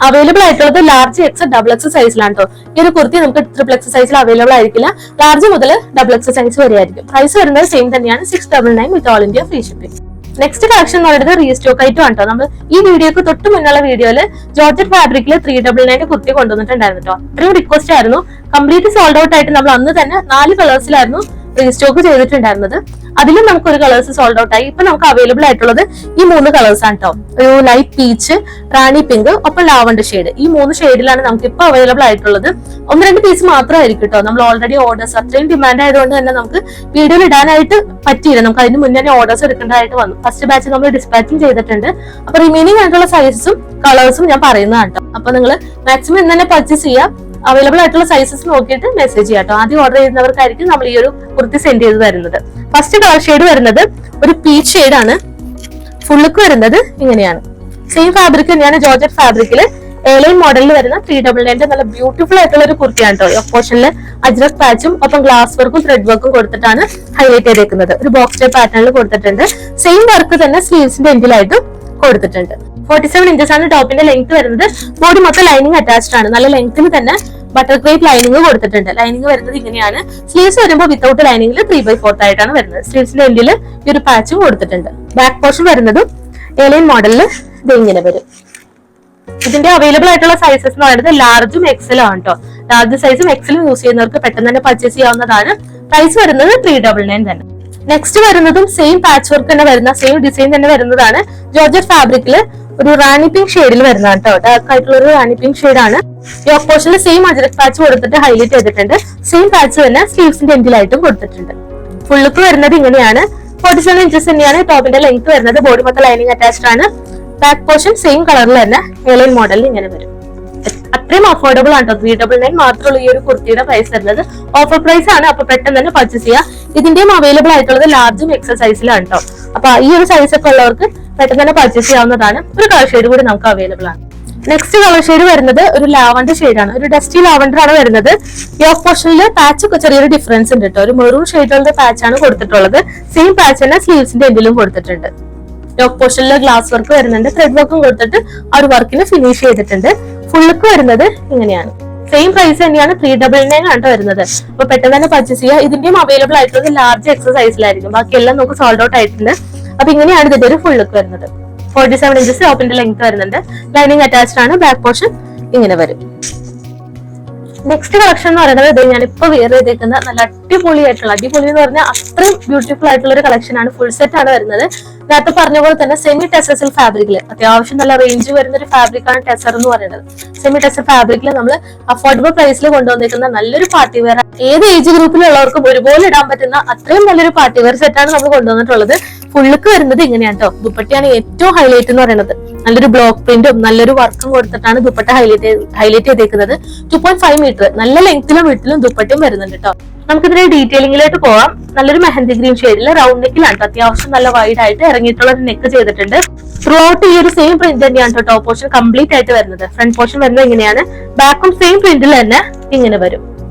അവൈലബിൾ ആയിട്ടുള്ളത് ലാർജ് എക്സ് ഡബിൾ എക്സ് സൈസിലാണ് കേട്ടോ. ഈ ഒരു കുർത്തി നമുക്ക് ട്രിപ്പിൾ എക്സ് സൈസിൽ അവൈലബിൾ ആയിരിക്കില്ല. ലാർജ് മുതൽ ഡബിൾ എക്സ് സൈസ് വരെ ആയിരിക്കും. പ്രൈസ് വരുന്നത് സെയിം തന്നെയാണ്. 699 വിത്ത് all India free shipping. Next collection എന്ന് പറയുന്നത് റീസ്റ്റോക്ക് ആയിട്ടും ആണ് കേട്ടോ. നമ്മൾ ഈ വീഡിയോക്ക് തൊട്ട് മുന്നുള്ള വീഡിയോയില് ജോർജറ്റ് ഫാബ്രിക്കിൽ 399 കുർത്തി കൊണ്ടുവന്നിട്ടുണ്ടായിരുന്നു കേട്ടോ. അത്രയും റിക്വസ്റ്റ് ആയിരുന്നു. കംപ്ലീറ്റ് സോൾഡ് ഔട്ട് ആയിട്ട് നമ്മൾ അന്ന് തന്നെ 4 കളേഴ്സിലായിരുന്നു റീസ്റ്റോക്ക് ചെയ്തിട്ടുണ്ടായിരുന്നത്. അതിലും നമുക്ക് ഒരു കളേഴ്സ് സോൾഡ് ഔട്ട് ആയി. ഇപ്പൊ നമുക്ക് അവൈലബിൾ ആയിട്ടുള്ളത് ഈ 3 കളേഴ്സ് ആണ് കേട്ടോ. ഒരു ലൈറ്റ് പീച്ച്, റാണി പിങ്ക്, ഒപ്പം ലാവണ്ടർ ഷെയ്ഡ്. ഈ 3 ഷെയ്ഡിലാണ് നമുക്ക് ഇപ്പൊ അവൈലബിൾ ആയിട്ടുള്ളത്. 1-2 പീസ് മാത്രമായിരിക്കും കേട്ടോ. നമ്മൾ ഓൾറെഡി ഓർഡേഴ്സ് അത്രയും ഡിമാൻഡ് ആയതുകൊണ്ട് തന്നെ നമുക്ക് വീഡിയോയിൽ ഇടാനായിട്ട് പറ്റിയില്ല. നമുക്ക് അതിന് മുന്നേ തന്നെ ഓർഡേഴ്സ് എടുക്കേണ്ടതായിട്ട് വന്നു. ഫസ്റ്റ് ബാച്ച് നമ്മൾ ഡിസ്പാച്ചിങ് ചെയ്തിട്ടുണ്ട്. അപ്പൊ റിമൈനിങ് ആയിട്ടുള്ള സൈസസും കളേഴ്സും ഞാൻ പറയുന്നതാണ് കേട്ടോ. അപ്പൊ നിങ്ങൾ മാക്സിമം ഇന്ന് തന്നെ പർച്ചേസ് ചെയ്യാം. അവൈലബിൾ ആയിട്ടുള്ള സൈസസ് നോക്കിയിട്ട് മെസ്സേജ് ചെയ്യാം കേട്ടോ. ആദ്യം ഓർഡർ ചെയ്യുന്നവർക്കായിരിക്കും നമ്മൾ ഈ ഒരു കുർത്തി സെൻഡ് ചെയ്ത് തരുന്നത്. ഫസ്റ്റ് കളർ ഷെയ്ഡ് വരുന്നത് ഒരു പീച്ച് ഷെയ്ഡാണ്. ഫുൾ ലുക്ക് വരുന്നത് ഇങ്ങനെയാണ്. സെയിം ഫാബ്രിക് തന്നെയാണ്. ജോർജറ്റ് ഫാബ്രിക്കിൽ എയർലൈൻ മോഡലിൽ വരുന്ന 399 നല്ല ബ്യൂട്ടിഫുൾ ആയിട്ടുള്ള ഒരു കുർത്തിയാണ് കേട്ടോ. യോക്ക് പോർഷനിൽ അജ്രക് പാച്ചും ഒപ്പം ഗ്ലാസ് വർക്കും ത്രെഡ് വർക്കും കൊടുത്തിട്ടാണ് ഹൈലൈറ്റ് ചെയ്തേക്കുന്നത്. ഒരു ബോക്സ് ടൈപ്പ് പാറ്റേണിൽ കൊടുത്തിട്ടുണ്ട്. സെയിം വർക്ക് തന്നെ സ്ലീവ്സിന്റെ എൻഡിലായിട്ടും കൊടുത്തിട്ടുണ്ട്. 47 ഇഞ്ചസ് ആണ് ടോപ്പിന്റെ ലെങ്ത് വരുന്നത്. ബോഡി മൊത്തം ലൈനിങ് അറ്റാച്ച്ഡ് ആണ്. നല്ല ലെങ്ത്തിൽ തന്നെ ബട്ടർ ക്രേപ്പ് ലൈനിങ് കൊടുത്തിട്ടുണ്ട്. ലൈനിങ് വരുന്നത് ഇങ്ങനെയാണ്. സ്ലീവ്സ് വരുമ്പോൾ വിത്തൗട്ട് ലൈനിങ്ങിൽ 3/4 ആയിട്ടാണ് വരുന്നത്. സ്ലീവ്സിന്റെ എൻഡിൽ ഈ ഒരു പാച്ചും കൊടുത്തിട്ടുണ്ട്. ബാക്ക് പോർഷൻ വരുന്നതും എയർലൈൻ മോഡലിൽ ഇത് ഇങ്ങനെ വരും. ഇതിന്റെ അവൈലബിൾ ആയിട്ടുള്ള സൈസസ് എന്ന് പറയുന്നത് ലാർജും എക്സലും ആണ് കേട്ടോ. ലാർജ് സൈസും എക്സലും യൂസ് ചെയ്യുന്നവർക്ക് പെട്ടെന്ന് തന്നെ പർച്ചേസ് ചെയ്യാവുന്നതാണ്. പ്രൈസ് വരുന്നത് 399 തന്നെ. നെക്സ്റ്റ് വരുന്നതും സെയിം പാച്ച് വർക്ക് തന്നെ വരുന്ന സെയിം ഡിസൈൻ തന്നെ വരുന്നതാണ്. ജോർജറ്റ് ഫാബ്രിക്കിൽ ഒരു റാണി പിങ്ക് ഷെയ്ഡിൽ വരുന്നതാണ് കേട്ടോ. ഡാർക്ക് ആയിട്ടുള്ള ഒരു റാണി പിങ്ക് ഷെയ്ഡാണ്. യോക്ക് പോർഷനിൽ സെയിം അജ്രക് പാച്ച് കൊടുത്തിട്ട് ഹൈലൈറ്റ് ചെയ്തിട്ടുണ്ട്. സെയിം പാച്ച് തന്നെ സ്ലീവ്സിന്റെ എൻഡിലായിട്ടും കൊടുത്തിട്ടുണ്ട്. ഫുൾ ലുക്ക് വരുന്നത് ഇങ്ങനെയാണ്. 47 ഇഞ്ചസ് തന്നെയാണ് ടോപ്പിന്റെ ലെങ്ത് വരുന്നത്. ബോഡി മൊത്തം ലൈനിങ് അറ്റാച്ച്ഡ് ആണ്. ബാക്ക് പോർഷൻ സെയിം കളറിൽ തന്നെ എയർലൈൻ മോഡലിൽ ഇങ്ങനെ വരും. അത്രയും അഫോർഡബിൾ ആണ് കേട്ടോ. 399 മാത്രമുള്ള ഈ ഒരു കുർത്തിയുടെ പ്രൈസ് വരുന്നത്. ഓഫർ പ്രൈസ് ആണ്. അപ്പൊ പെട്ടെന്ന് തന്നെ പർച്ചേസ് ചെയ്യാം. ഇതിന്റെയും അവൈലബിൾ ആയിട്ടുള്ളത് ലാർജും എക്സൽ സൈസിലാണ് കേട്ടോ. അപ്പൊ ഈ ഒരു സൈസ് ഒക്കെ ഉള്ളവർക്ക് പെട്ടെന്ന് തന്നെ പർച്ചേസ് ചെയ്യാവുന്നതാണ്. ഒരു കളർ ഷെയ്ഡ് കൂടി നമുക്ക് അവൈലബിൾ ആണ്. നെക്സ്റ്റ് കളർ ഷെയ്ഡ് വരുന്നത് ഒരു ലാവണ്ടർ ഷെയ്ഡാണ്, ഒരു ഡസ്റ്റി ലാവണ്ടർ ആണ് വരുന്നത്. യോക്ക് പോർഷനിൽ പാച്ച് ഒക്കെ ചെറിയൊരു ഡിഫറൻസ് ഉണ്ട് കേട്ടോ. ഒരു മെറൂൺ ഷെയ്ഡുള്ള പാച്ച് ആണ് കൊടുത്തിട്ടുള്ളത്. സെയിം പാച്ച് തന്നെ സ്ലീവ്സിന്റെ എൻഡിലും കൊടുത്തിട്ടുണ്ട്. യോക്ക് പോർഷനിൽ ഗ്ലാസ് വർക്ക് വരുന്നുണ്ട്, ത്രെഡ് വർക്കും കൊടുത്തിട്ട് ആ ഒരു വർക്കിന് ഫിനിഷ് ചെയ്തിട്ടുണ്ട്. ഫുള്ളുക്ക് വരുന്നത് ഇങ്ങനെയാണ്. സെയിം പ്രൈസ് തന്നെയാണ്, 399 ആണ് വരുന്നത്. അപ്പൊ പെട്ടെന്ന് തന്നെ പർച്ചേസ് ചെയ്യുക. ഇതിന്റെയും അവൈലബിൾ ആയിട്ടുള്ളത് ലാർജ് എക്സസൈസിലായിരിക്കും, ബാക്കിയെല്ലാം നമുക്ക് സോൾഡ് ഔട്ട് ആയിട്ടുണ്ട്. അപ്പൊ ഇങ്ങനെയാണ് ഇതിന്റെ ഒരു ഫുൾ ലുക്ക് വരുന്നത്. 47 ഇഞ്ചസ് ടോപ്പിന്റെ ലെങ്ത് വരുന്നുണ്ട്. ലൈനിങ് അറ്റാച്ച്ഡ് ആണ്. ബാക്ക് പോർഷൻ ഇങ്ങനെ വരും. നെക്സ്റ്റ് കളക്ഷൻ എന്ന് പറയുന്നത് ഇത് ഞാനിപ്പോ വെയർ ചെയ്തേക്കുന്ന നല്ല അടിപൊളി എന്ന് പറഞ്ഞാൽ അത്രയും ബ്യൂട്ടിഫുൾ ആയിട്ടുള്ള ഒരു കളക്ഷൻ ആണ്. ഫുൾ സെറ്റ് ആണ് വരുന്നത്. നേരത്തെ പറഞ്ഞ പോലെ തന്നെ സെമി ടെസസിൽ ഫാബ്രിക്കില് അത്യാവശ്യം നല്ല റേഞ്ച് വരുന്ന ഒരു ഫാബ്രിക് ആണ് ടെസർ എന്ന് പറയുന്നത്. സെമി ടെസർ ഫാബ്രിക്കിൽ നമ്മൾ അഫോർഡബിൾ പ്രൈസിൽ കൊണ്ടുവന്നിരിക്കുന്ന നല്ലൊരു പാർട്ടി വെയർ, ഏത് ഏജ് ഗ്രൂപ്പിലുള്ളവർക്കും ഒരുപോലെ ഇടാൻ പറ്റുന്ന അത്രയും നല്ലൊരു പാർട്ടി വെയർ സെറ്റ് ആണ് നമ്മൾ കൊണ്ടുവന്നിട്ടുള്ളത്. ഫുള്ളുക്ക് വരുന്നത് ഇങ്ങനെയാണ് കേട്ടോ. ദുപ്പട്ടയാണ് ഏറ്റവും ഹൈലൈറ്റ് എന്ന് പറയുന്നത്. നല്ലൊരു ബ്ലോക്ക് പ്രിന്റും നല്ലൊരു വർക്കും കൊടുത്തിട്ടാണ് ദുപ്പട്ട ഹൈലൈറ്റ് ചെയ്തേക്കുന്നത്. 2.5 മീറ്റർ നല്ല ലെങ്ത്തിലും വിട്ടിലും ദുപ്പട്ടയും വരുന്നുണ്ട് കേട്ടോ. നമുക്കിതിന്റെ ഡീറ്റെയിലിംഗിലോട്ട് പോവാം. നല്ലൊരു മെഹന്തി ഗ്രീൻ ഷെയ്ഡിൽ റൗണ്ട് നെക്കിലാണ് അത്യാവശ്യം നല്ല വൈഡ് ആയിട്ട് ഇറങ്ങിയിട്ടുള്ള ഒരു നെക്ക് ചെയ്തിട്ടുണ്ട്. ത്രൂ ഔട്ട് ഈ ഒരു സെയിം പ്രിന്റ് തന്നെയാണ് ടോപ്പ് പോർഷൻ കംപ്ലീറ്റ് ആയിട്ട് വരുന്നത്. ഫ്രണ്ട് പോർഷൻ വരുന്നത് ഇങ്ങനെയാണ്. ബാക്കും സെയിം പ്രിന്റിൽ തന്നെ ഇങ്ങനെ വരും.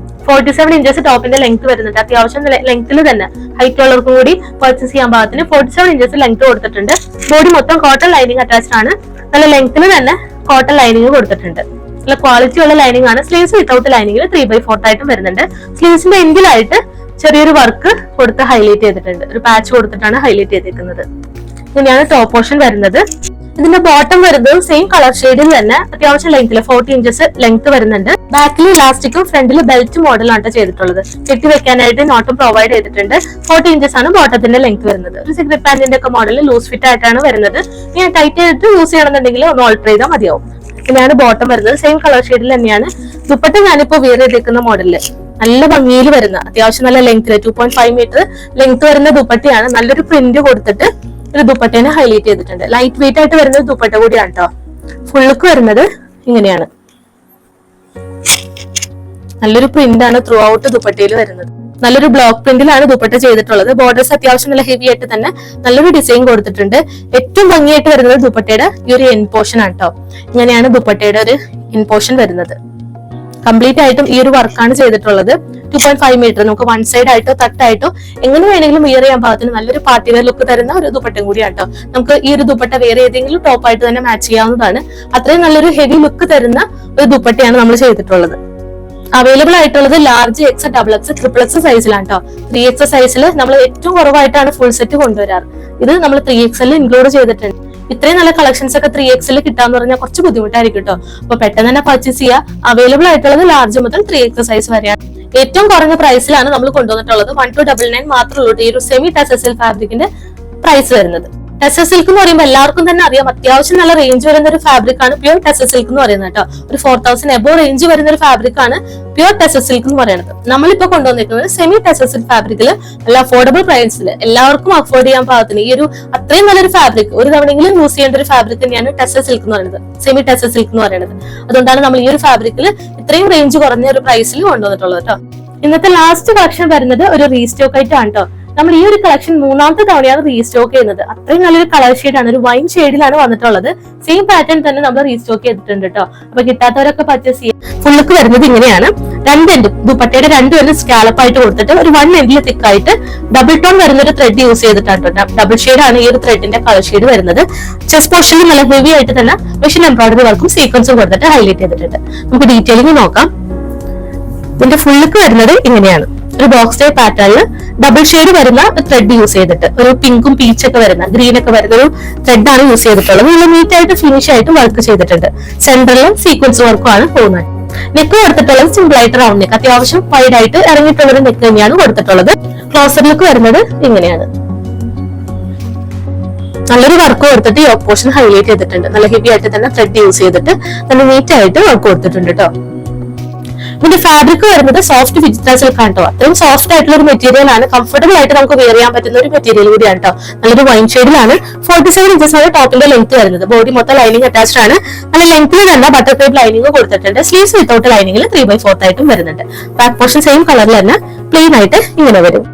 47 ഇഞ്ചസ് ടോപ്പിന്റെ ലെങ്ത് വരുന്നുണ്ട്. അത്യാവശ്യം ലെങ്ത്തിൽ തന്നെ ഹൈറ്റ് ഉള്ളവർക്കും കൂടി പർച്ചേസ് ചെയ്യാൻ പാകത്തിന് 47 ഇഞ്ചസ് ലെങ്ത് കൊടുത്തിട്ടുണ്ട്. ബോഡി മൊത്തം കോട്ടൺ ലൈനിങ് അറ്റാച്ച്ഡ് ആണ്. നല്ല ലെങ്ത്തിൽ തന്നെ കോട്ടൺ ലൈനിങ് കൊടുത്തിട്ടുണ്ട്. നല്ല ക്വാളിറ്റി ഉള്ള ലൈനിങ് ആണ്. സ്ലീവ്സ് വിത്തൗട്ട് ലൈനിങ്ങിൽ 3/4 ആയിട്ടും വരുന്നുണ്ട്. സ്ലീവ്സിന്റെ എൻഡിലായിട്ട് ചെറിയൊരു വർക്ക് കൊടുത്ത് ഹൈലൈറ്റ് ചെയ്തിട്ടുണ്ട്. ഒരു പാച്ച് കൊടുത്തിട്ടാണ് ഹൈലൈറ്റ് ചെയ്തിരിക്കുന്നത്. ഇങ്ങനെയാണ് ടോപ്പ് പോർഷൻ വരുന്നത്. ഇതിന്റെ ബോട്ടം വരുന്നത് സെയിം കളർ ഷെയ്ഡിൽ തന്നെ അത്യാവശ്യം ലെങ്ത്തിൽ 40 ഇഞ്ചസ് ലെങ്ത് വരുന്നുണ്ട്. ബാക്കിൽ ഇലാസ്റ്റിക്കും ഫ്രണ്ടിൽ ബെൽറ്റ് മോഡലാണ് ചെയ്തിട്ടുള്ളത്. കെട്ടി വെക്കാനായിട്ട് നോട്ടും പ്രൊവൈഡ് ചെയ്തിട്ടുണ്ട്. 40 ഇഞ്ചസ് ആണ് ബോട്ടത്തിന്റെ ലെങ്ത് വരുന്നത്. ഒരു സിഗരറ്റ് പാന്റിന്റെ ഒക്കെ മോഡൽ ലൂസ് ഫിറ്റ് ആയിട്ടാണ് വരുന്നത്. ഞാൻ ടൈറ്റ് ചെയ്തിട്ട് യൂസ് ചെയ്യണമെന്നുണ്ടെങ്കിൽ ഒന്ന് ഓൾട്ടർ ചെയ്താൽ മതിയാവും. ഇങ്ങനെയാണ് ബോട്ടം വരുന്നത്. സെയിം കളർ ഷെയ്ഡിൽ തന്നെയാണ്. ദുപ്പട്ട ഞാനിപ്പോ വെയർ ചെയ്തേക്കുന്ന മോഡലില് നല്ല ഭംഗിയിൽ വരുന്ന അത്യാവശ്യം നല്ല ലെങ്ത്തിൽ 2.5 മീറ്റർ ലെങ്ത് വരുന്ന ദുപ്പട്ടയാണ്. നല്ലൊരു പ്രിന്റ് കൊടുത്തിട്ട് ഒരു ദുപ്പട്ടേനെ ഹൈലൈറ്റ് ചെയ്തിട്ടുണ്ട്. ലൈറ്റ് വെയിറ്റ് ആയിട്ട് വരുന്നത് ദുപ്പട്ട കൂടിയാണ് കേട്ടോ. ഫുള്ളുക്ക് വരുന്നത് ഇങ്ങനെയാണ്. നല്ലൊരു പ്രിന്റ് ആണ് ത്രൂ ഔട്ട് ദുപ്പട്ടയിൽ വരുന്നത്. നല്ലൊരു ബ്ലോക്ക് പ്രിന്റിലാണ് ദുപ്പട്ട ചെയ്തിട്ടുള്ളത്. ബോർഡേഴ്സ് അത്യാവശ്യം നല്ല ഹെവി ആയിട്ട് തന്നെ നല്ലൊരു ഡിസൈൻ കൊടുത്തിട്ടുണ്ട്. ഏറ്റവും ഭംഗിയായിട്ട് വരുന്നത് ദുപ്പട്ടയുടെ ഈ ഒരു എൻ പോർഷൻ ആണ് കേട്ടോ. ഇങ്ങനെയാണ് ദുപ്പട്ടയുടെ ഒരു എൻ പോർഷൻ വരുന്നത്. കംപ്ലീറ്റ് ആയിട്ടും ഈ ഒരു വർക്കാണ് ചെയ്തിട്ടുള്ളത്. 2.5 മീറ്റർ നമുക്ക് വൺ സൈഡ് ആയിട്ടോ തട്ടായിട്ടോ എങ്ങനെ വേണമെങ്കിലും വെയർ ചെയ്യാൻ പാകത്തിന് നല്ലൊരു പാർട്ടി വെയർ ലുക്ക് തരുന്ന ഒരു ദുപ്പട്ടയും കൂടിയാണ് കേട്ടോ. നമുക്ക് ഈ ഒരു ദുപ്പട്ട വേറെ ഏതെങ്കിലും ടോപ്പായിട്ട് തന്നെ മാച്ച് ചെയ്യാവുന്നതാണ്. അത്രയും നല്ലൊരു ഹെവി ലുക്ക് തരുന്ന ഒരു ദുപ്പട്ടയാണ് നമ്മൾ ചെയ്തിട്ടുള്ളത്. അവൈലബിൾ ആയിട്ടുള്ളത് large X, double X, triple X സൈസിലാണ് കേട്ടോ. 3X സൈസിൽ നമ്മൾ ഏറ്റവും കുറവായിട്ടാണ് ഫുൾ സെറ്റ് കൊണ്ടുവരാറ്. ഇത് നമ്മൾ 3XL ഇൻക്ലൂഡ് ചെയ്തിട്ടുണ്ട്. ഇത്രയും നല്ല കളക്ഷൻസ് ഒക്കെ 3XL കിട്ടാന്ന് പറഞ്ഞാൽ കുറച്ച് ബുദ്ധിമുട്ടായിരിക്കും കേട്ടോ. അപ്പൊ പെട്ടെന്ന് തന്നെ പർച്ചേസ് ചെയ്യുക. അവൈലബിൾ ആയിട്ടുള്ളത് ലാർജ് മുതൽ 3X സൈസ് വരെയാണ്. ഏറ്റവും കുറഞ്ഞ പ്രൈസിലാണ് നമ്മൾ കൊണ്ടുവന്നിട്ടുള്ളത്. 1299 മാത്രമേ ഉള്ളൂ ഈ ഒരു സെമി ടെസസിൽ ഫാബ്രിക്കിന്റെ പ്രൈസ് വരുന്നത്. ടെസർ സിൽക്ക് എന്ന് പറയുമ്പോൾ എല്ലാവർക്കും തന്നെ അറിയാം അത്യാവശ്യം നല്ല റേഞ്ച് വരുന്ന ഒരു ഫാബ്രിക് ആണ് പ്യൂർ ടെസർ സിൽക്ക് എന്ന് പറയുന്നത് കേട്ടോ. ഒരു 4000 എബോ റേഞ്ച് വരുന്ന ഒരു ഫാബ്രിക് ആണ് പ്യൂർ ടെസർ സിൽക്ക് എന്ന് പറയുന്നത്. നമ്മളിപ്പോ കൊണ്ടുവന്നിരിക്കുന്നത് സെമി ടെസർ സിൽക്ക് ഫാബ്രിക്കിൽ നല്ല അഫോർഡബിൾ പ്രൈസിൽ എല്ലാവർക്കും അഫോർഡ് ചെയ്യാൻ പാകത്തിന് ഈ ഒരു അത്രയും നല്ലൊരു ഫാബ്രിക് ഒരു തവണയെങ്കിലും യൂസ് ചെയ്യേണ്ട ഒരു ഫാബ്രിക് തന്നെയാണ് ടെസർ സിൽക്ക് എന്ന് പറയുന്നത്, സെമി ടെസർ സിൽക്ക് എന്ന് പറയുന്നത്. അതുകൊണ്ടാണ് നമ്മൾ ഈ ഒരു ഫാബ്രിക്കിൽ ഇത്രയും റേഞ്ച് കുറഞ്ഞ ഒരു പ്രൈസിൽ കൊണ്ടുവന്നിട്ടുള്ളത് കേട്ടോ. ഇന്നത്തെ ലാസ്റ്റ് കളക്ഷൻ വരുന്നത് ഒരു റീസ്റ്റോക്ക് ആയിട്ടാണ് കേട്ടോ. നമ്മൾ ഈ ഒരു കളക്ഷൻ മൂന്നാമത്തെ തവണയാണ് റീസ്റ്റോക്ക് ചെയ്യുന്നത്. അത്രയും നല്ലൊരു കളർ ഷെയ്ഡാണ്, ഒരു വൈൻ ഷെയ്ഡിലാണ് വന്നിട്ടുള്ളത്. സെയിം പാറ്റേൺ തന്നെ നമ്മൾ റീസ്റ്റോക്ക് ചെയ്തിട്ടുണ്ട് കേട്ടോ. അപ്പൊ കിട്ടാത്തവരൊക്കെ പർച്ചേസ് ചെയ്യാം. ഫുള്ളൊക്കെ വരുന്നത് ഇങ്ങനെയാണ്. രണ്ട് എൻഡും ദുപ്പട്ടയുടെ രണ്ടും എൻഡും സ്കാലപ്പ് ആയിട്ട് കൊടുത്തിട്ട് ഒരു 1 എൻഡിൽ തിക്കായിട്ട് ഡബിൾ ടോൺ വരുന്ന ഒരു ത്രെഡ് യൂസ് ചെയ്തിട്ടാണ്. ഡബിൾ ഷെയ്ഡ് ആണ് ഈ ഒരു ത്രെഡിന്റെ കളർ ഷെയ്ഡ് വരുന്നത്. ചെസ്റ്റ് പോർഷനിൽ നല്ല ഹെവി ആയിട്ട് തന്നെ മെഷീൻ എംബ്രോയിഡറി വർക്കും സീക്വൻസും കൊടുത്തിട്ട് ഹൈലൈറ്റ് ചെയ്തിട്ടുണ്ട്. നമുക്ക് ഡീറ്റെയിലിംഗ് നോക്കാം. ഇതിന്റെ ഫുള്ളൊക്കെ വരുന്നത് ഇങ്ങനെയാണ്. ഒരു ബോക്സ് ടൈപ്പ് പാറ്റേണിൽ ഡബിൾ ഷെയ്ഡ് വരുന്ന ത്രെഡ് യൂസ് ചെയ്തിട്ട് ഒരു പിങ്കും പീച്ചൊക്കെ വരുന്ന ഗ്രീൻ ഒക്കെ വരുന്ന ഒരു ത്രെഡ് ആണ് യൂസ് ചെയ്തിട്ടുള്ളത്. നല്ല നീറ്റ് ആയിട്ട് ഫിനിഷ് ആയിട്ട് വർക്ക് ചെയ്തിട്ടുണ്ട്. സെന്ററിലും സീക്വൻസ് വർക്കും ആണ് പോകുന്നത്. നെക്ക് കൊടുത്തിട്ടുള്ളത് സിമ്പിൾ ആയിട്ട് റൗണ്ട് നെക്ക്, അത്യാവശ്യം വൈഡ് ആയിട്ട് ഇറങ്ങിയിട്ടുള്ള ഒരു നെക്ക് തന്നെയാണ് കൊടുത്തിട്ടുള്ളത്. ക്ലോസർ ലുക്ക് വരുന്നത് ഇങ്ങനെയാണ്. നല്ലൊരു വർക്ക് കൊടുത്തിട്ട് ഈ ഓപ്പോഷൻ ഹൈലൈറ്റ് ചെയ്തിട്ടുണ്ട്. നല്ല ഹെവി ആയിട്ട് തന്നെ ത്രെഡ് യൂസ് ചെയ്തിട്ട് നല്ല നീറ്റ് ആയിട്ട് വർക്ക് കൊടുത്തിട്ടുണ്ട് കേട്ടോ. ഇതിന്റെ ഫാബ്രിക് വരുന്നത് സോഫ്റ്റ് ഫിജിറ്റൽ സിൽക്ക് ആണ് കേട്ടോ. അത്രയും സോഫ്റ്റ് ആയിട്ടുള്ള ഒരു മെറ്റീരിയൽ ആണ്. കംഫർട്ടബിൾ ആയിട്ട് നമുക്ക് വെയർ ചെയ്യാൻ പറ്റുന്ന ഒരു മെറ്റീരിയൽ കൂടിയാണ് കേട്ടോ. നല്ലൊരു വൈൻ ഷെയ്ഡിലാണ്. 47 ഇഞ്ചസ് ആണ് ടോപ്പിന്റെ ലെങ്ത് വരുന്നത്. ബോഡി മൊത്തം ലൈനിങ് അറ്റാച്ച്ഡ് ആണ്. നല്ല ലെങ്ത്തിൽ തന്നെ ബട്ടർഫ്ലൈ ലൈനിങ് കൊടുത്തിട്ടുണ്ട്. സ്ലീവ്സ് വിത്തൗട്ട് ലൈനിങ്ങിൽ 3/4 ആയിട്ടും വരുന്നുണ്ട്. ബാക്ക് പോർഷൻ സെയിം കളറിൽ തന്നെ പ്ലെയിൻ ആയിട്ട് ഇങ്ങനെ വരും.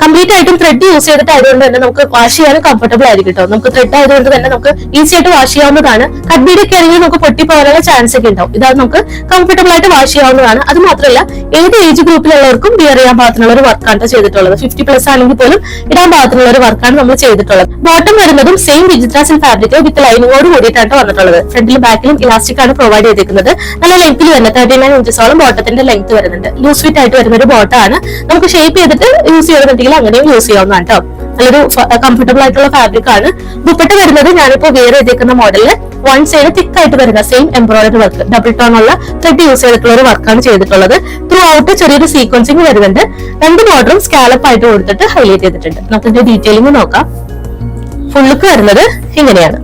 കംപ്ലീറ്റ് ആയിട്ടും ത്രെഡ് യൂസ് ചെയ്തിട്ട് ആയതുകൊണ്ട് തന്നെ നമുക്ക് വാഷ് ചെയ്യാനും കംഫർട്ടബിൾ ആയിരിക്കും കേട്ടോ. നമുക്ക് ത്രെഡ് ആയതുകൊണ്ട് തന്നെ നമുക്ക് ഈസി ആയിട്ട് വാഷ് ചെയ്യാവുന്നതാണ്. കട്ട് ബീഡ് ഒക്കെ ആണെങ്കിൽ നമുക്ക് പൊട്ടിപ്പോകാനുള്ള ചാൻസ് ഒക്കെ ഉണ്ടാവും. ഇതാണ് നമുക്ക് കംഫർട്ടബിൾ ആയിട്ട് വാഷ് ചെയ്യാവുന്നതാണ്. അത് മാത്രമല്ല ഏത് ഏജ് ഗ്രൂപ്പിലുള്ളവർക്കും വിയർ ചെയ്യാൻ പാകത്തിനുള്ള ഒരു വർക്കാണ് ചെയ്തിട്ടുള്ളത്. 50+ ആണെങ്കിൽ പോലും ഇടാൻ പാകത്തിനുള്ള ഒരു വർക്കാണ് നമ്മൾ ചെയ്തിട്ടുള്ളത്. ബോട്ടം വരുന്നതും സെയിം വിചിത്ര സിൽക്ക് ഫാബ്രിക് വിത്ത് ലൈനിങ്ങോട് കൂടിയിട്ടാണ് വന്നിട്ടുള്ളത്. ഫ്രണ്ടിലും ബാക്കിലും ഇലാസ്റ്റിക് ആണ് പ്രൊവൈഡ് ചെയ്തിരിക്കുന്നത്. നല്ല ലെങ്ത്തിൽ വരുന്നത് 39 ഇഞ്ചസോളം ബോട്ടത്തിന്റെ ലെങ്ത് വരുന്നുണ്ട്. ലൂസ് ഫിറ്റ് ആയിട്ട് വരുന്ന ഒരു ബോട്ടാണ്. നമുക്ക് ഷേപ്പ് ചെയ്തിട്ട് യൂസ് ചെയ്യുന്നുണ്ടെങ്കിൽ അങ്ങനെയും യൂസ് ചെയ്യാവുന്നതാണ് കേട്ടോ. നല്ലൊരു കംഫർട്ടബിൾ ആയിട്ടുള്ള ഫാബ്രിക് ആണ്. ദുപ്പട്ട വരുന്നത് ഞാനിപ്പോ വെയർ ചെയ്തേക്കുന്ന മോഡലില് വൺ സൈഡ് തിക്ക് ആയിട്ട് വരുന്ന same embroidery work double tone ഉള്ള ത്രെഡ് യൂസ് ചെയ്തിട്ടുള്ള ഒരു വർക്കാണ് ചെയ്തിട്ടുള്ളത്. ത്രൂ ഔട്ട് ചെറിയൊരു സീക്വൻസിങ് വരുന്നുണ്ട്. രണ്ട് ബോർഡറും സ്കാലപ്പ് ആയിട്ട് കൊടുത്തിട്ട് ഹൈലൈറ്റ് ചെയ്തിട്ടുണ്ട്. നമുക്ക് ഇതിന്റെ ഡീറ്റെയിലിംഗ് നോക്കാം. ഫുൾ ലുക്ക് വരുന്നത് ഇങ്ങനെയാണ്.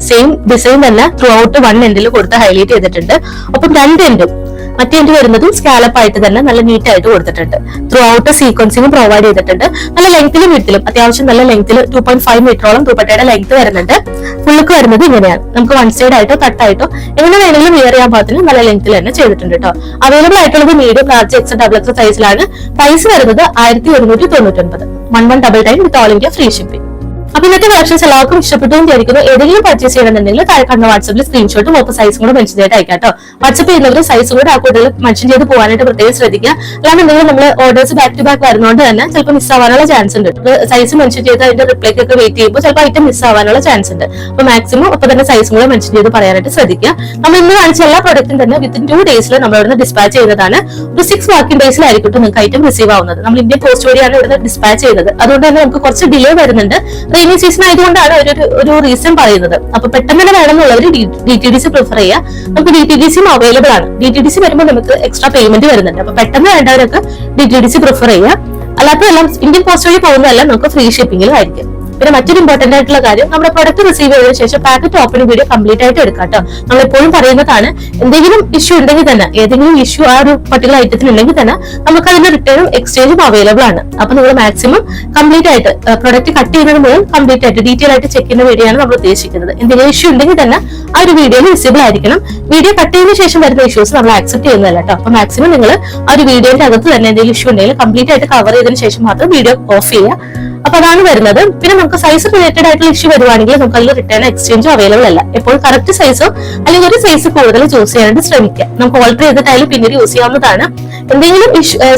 സെയിം ഡിസൈൻ തന്നെ ത്രൂ ഔട്ട് വൺ എൻഡിൽ കൊടുത്ത് ഹൈലൈറ്റ് ചെയ്തിട്ടുണ്ട്. ഒപ്പം രണ്ട് എൻഡും മറ്റേ എൻഡ് വരുന്നതും സ്കാലപ്പ് ആയിട്ട് തന്നെ നല്ല നീറ്റ് ആയിട്ട് കൊടുത്തിട്ടുണ്ട്. ത്രൂ ഔട്ട് സീക്വൻസിംഗ് പ്രൊവൈഡ് ചെയ്തിട്ടുണ്ട്. നല്ല ലെങ്ത്തിലും വിഡ്ത്തിലും അത്യാവശ്യം നല്ല ലെങ്ത്തിൽ 2.5 മീറ്ററോളം ദുപ്പട്ടയുടെ ലെങ്ത് വരുന്നുണ്ട്. ഫുൾ ലുക്ക് വരുന്നത് ഇങ്ങനെയാണ്. നമുക്ക് വൺ സൈഡ് ആയിട്ടോ കട്ടായിട്ടോ എങ്ങനെ വേണമെങ്കിലും വെയർ ചെയ്യാൻ പാകത്തിന് നല്ല ലെങ്ത്തിൽ തന്നെ ചെയ്തിട്ടുണ്ട് കേട്ടോ. അവൈലബിൾ ആയിട്ടുള്ളത് medium, large, X, double X സൈസിലാണ്. പ്രൈസ് വരുന്നത് 1199. 1199 with all India free shipping. അപ്പൊ ഇന്നത്തെ കളക്ഷൻസ് എല്ലാവർക്കും ഇഷ്ടപ്പെട്ടു എന്ന് വിചാരിക്കുന്നു. ഏതെങ്കിലും പർച്ചേസ് ചെയ്യണമെന്നുണ്ടെങ്കിൽ താഴെ കാണുന്ന വാട്സ്ആപ്പിൽ സ്ക്രീൻഷോട്ടും ഒപ്പം സൈസും കൂടെ മെൻഷൻ ചെയ്തിട്ട് അയക്കാം കേട്ടോ. വാട്സ്ആപ്പ് ചെയ്യുന്നവർ സൈസും കൂടെ ആ കൂടുതൽ മെൻഷൻ ചെയ്ത് പോകാനായിട്ട് പ്രത്യേകം ശ്രദ്ധിക്കുക. അല്ലാന്നുണ്ടെങ്കിൽ നമ്മൾ ഓർഡേഴ്സ് ബാക്ക് ടു ബാക്ക് വരുന്നതുകൊണ്ട് തന്നെ ചിലപ്പോൾ മിസ് ആവാനുള്ള ചാൻസ് ഉണ്ട്. സൈസ് മെൻഷൻ ചെയ്ത് അതിന്റെ റിപ്ലൈക്ക് ഒക്കെ വെയിറ്റ് ചെയ്യുമ്പോൾ ചിലപ്പോൾ ഐറ്റം മിസ് ആവാനുള്ള ചാൻസ് ഉണ്ട്. അപ്പൊ മാക്സിമം ഒപ്പം തന്നെ സൈസും കൂടെ മെൻഷൻ ചെയ്ത് പറയാനായിട്ട് ശ്രദ്ധിക്കുക. നമ്മൾ ഇന്ന് കാണിച്ച എല്ലാ പ്രോഡക്റ്റും തന്നെ വിത്തിൻ 2 ഡേയ്സിൽ നമ്മൾ ഇവിടുന്ന് ഡിസ്പാച്ച് ചെയ്യുന്നതാണ്. ഒരു 6 വർക്കിംഗ് ഡേയ്സിലായിരിക്കും നിങ്ങൾക്ക് ഐറ്റം റിസീവ് ആവുന്നത്. നമ്മൾ ഇന്ത്യൻ പോസ്റ്റ് വഴിയാണ് ഇവിടുന്ന് ഡിസ്പാച്ച് ചെയ്യുന്നത്. അതുകൊണ്ട് തന്നെ നമുക്ക് കുറച്ച് ഡിലേ വരുന്നുണ്ട്. റെയിനി സീസൺ ആയതുകൊണ്ട് ഒരു റീസൺ പറയുന്നത്. അപ്പൊ പെട്ടെന്ന് തന്നെ വേണമെന്നുള്ളവർ DTDC പ്രിഫർ ചെയ്യുക. നമുക്ക് DTDCയും അവൈലബിൾ ആണ്. DTDC വരുമ്പോൾ നമുക്ക് എക്സ്ട്രാ പേയ്മെന്റ് വരുന്നുണ്ട്. അപ്പൊ പെട്ടെന്ന് വേണ്ടവരൊക്കെ DTDC പ്രിഫർ ചെയ്യുക. അല്ലാത്തതെല്ലാം ഇന്ത്യൻ പോസ്റ്റ് വഴി പോകുന്നതെല്ലാം നമുക്ക് ഫ്രീ ഷിപ്പിംഗിലും ആയിരിക്കും. പിന്നെ മറ്റൊരു ഇമ്പോർട്ടന്റ് ആയിട്ടുള്ള കാര്യം, നമ്മുടെ പ്രൊഡക്റ്റ് റിസീവ് ചെയ്തതിനു ശേഷം പാക്കറ്റ് ഓപ്പണിംഗ് വീഡിയോ കംപ്ലീറ്റ് ആയിട്ട് എടുക്കാം കേട്ടോ. നമ്മൾ എപ്പോഴും പറയുന്നതാണ്, എന്തെങ്കിലും ഇഷ്യൂ ഉണ്ടെങ്കിൽ തന്നെ, ഏതെങ്കിലും ഇഷ്യൂ ആ ഒരു പർട്ടിക്കുലർ ഐറ്റത്തിന് ഉണ്ടെങ്കിൽ തന്നെ നമുക്ക് അതിന്റെ റിട്ടേണും എക്സ്ചേഞ്ചും അവൈലബിൾ ആണ്. അപ്പൊ നിങ്ങൾ മാക്സിമം കംപ്ലീറ്റ് ആയിട്ട് പ്രൊഡക്റ്റ് കട്ട് ചെയ്യുന്നത് മുതൽ കംപ്ലീറ്റ് ആയിട്ട് ഡീറ്റെയിൽ ആയിട്ട് ചെക്ക് ചെയ്യുന്ന വീഡിയോ ആണ് നമ്മൾ ഉദ്ദേശിക്കുന്നത്. എന്തെങ്കിലും ഇഷ്യൂ ഉണ്ടെങ്കിൽ തന്നെ ആ ഒരു വീഡിയോയിൽ വിസിബിൾ ആയിരിക്കണം. വീഡിയോ കട്ട് ചെയ്തതിനു ശേഷം വരുന്ന ഇഷ്യൂസ് നമ്മൾ ആക്സെപ്റ്റ് ചെയ്യുന്നതല്ല കേട്ടോ. അപ്പൊ മാക്സിമം നിങ്ങൾ ആ ഒരു വീഡിയോന്റെ അകത്ത് തന്നെ എന്തെങ്കിലും ഇഷ്യൂ ഉണ്ടെങ്കിൽ കംപ്ലീറ്റ് ആയിട്ട് കവർ ചെയ്തതിനു ശേഷം മാത്രം വീഡിയോ ഓഫ് ചെയ്യുക. അപ്പൊ അതാണ് വരുന്നത്. പിന്നെ നമുക്ക് സൈസ് റിലേറ്റഡ് ആയിട്ടുള്ള ഇഷ്യൂ വരുവാണെങ്കിൽ നമുക്ക് അതിൽ റിട്ടേൺ എക്സ്ചേഞ്ചോ അവൈലബിൾ അല്ല. എപ്പോൾ കറക്റ്റ് സൈസോ അല്ലെങ്കിൽ ഒരു സൈസ് കൂടുതൽ ചൂസ് ചെയ്യാനായിട്ട് ശ്രമിക്കുക. നമുക്ക് ഓൾട്ടർ ചെയ്തിട്ടായാലും പിന്നീട് യൂസ് ചെയ്യാവുന്നതാണ്. എന്തെങ്കിലും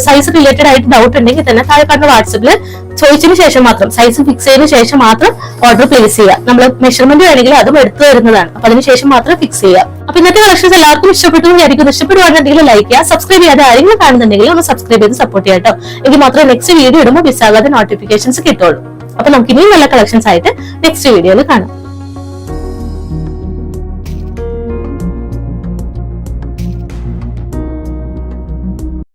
സൈസ് റിലേറ്റഡ് ആയിട്ട് ഡൗട്ട് ഉണ്ടെങ്കിൽ തന്നെ താഴെ പറഞ്ഞ വാട്സപ്പിൽ ചോദിച്ചതിന് ശേഷം മാത്രം, സൈസ് ഫിക്സ് ചെയ്തതിനു ശേഷം മാത്രം ഓർഡർ പ്ലേസ് ചെയ്യുക. നമ്മൾ മെഷർമെന്റ് വേണമെങ്കിൽ അതും എടുത്തു വരുന്നതാണ്. അപ്പൊ അതിനുശേഷം മാത്രം ഫിക്സ് ചെയ്യുക. അപ്പൊ ഇന്നത്തെ കളക്ഷൻസ് എല്ലാവർക്കും ഇഷ്ടപ്പെട്ടു വിചാരിക്കുന്നു. ഇഷ്ടപ്പെടുവാണെന്നുണ്ടെങ്കിൽ ലൈക്ക് ചെയ്യുക. സബ്സ്ക്രൈബ് ചെയ്യാതെ ആരെങ്കിലും കാണുന്നുണ്ടെങ്കിൽ ഒന്ന് സബ്സ്ക്രൈബ് ചെയ്ത് സപ്പോർട്ട് ചെയ്യാം കേട്ടോ. എങ്കിൽ മാത്രമേ നെക്സ്റ്റ് വീഡിയോ ഇടുമ്പോൾ മിസ് ആകാതെ നോട്ടിഫിക്കേഷൻസ് കിട്ടുള്ളൂ. അപ്പൊ നമുക്ക് ഇനിയും നല്ല കളക്ഷൻസ് ആയിട്ട് നെക്സ്റ്റ് വീഡിയോയിൽ കാണാം.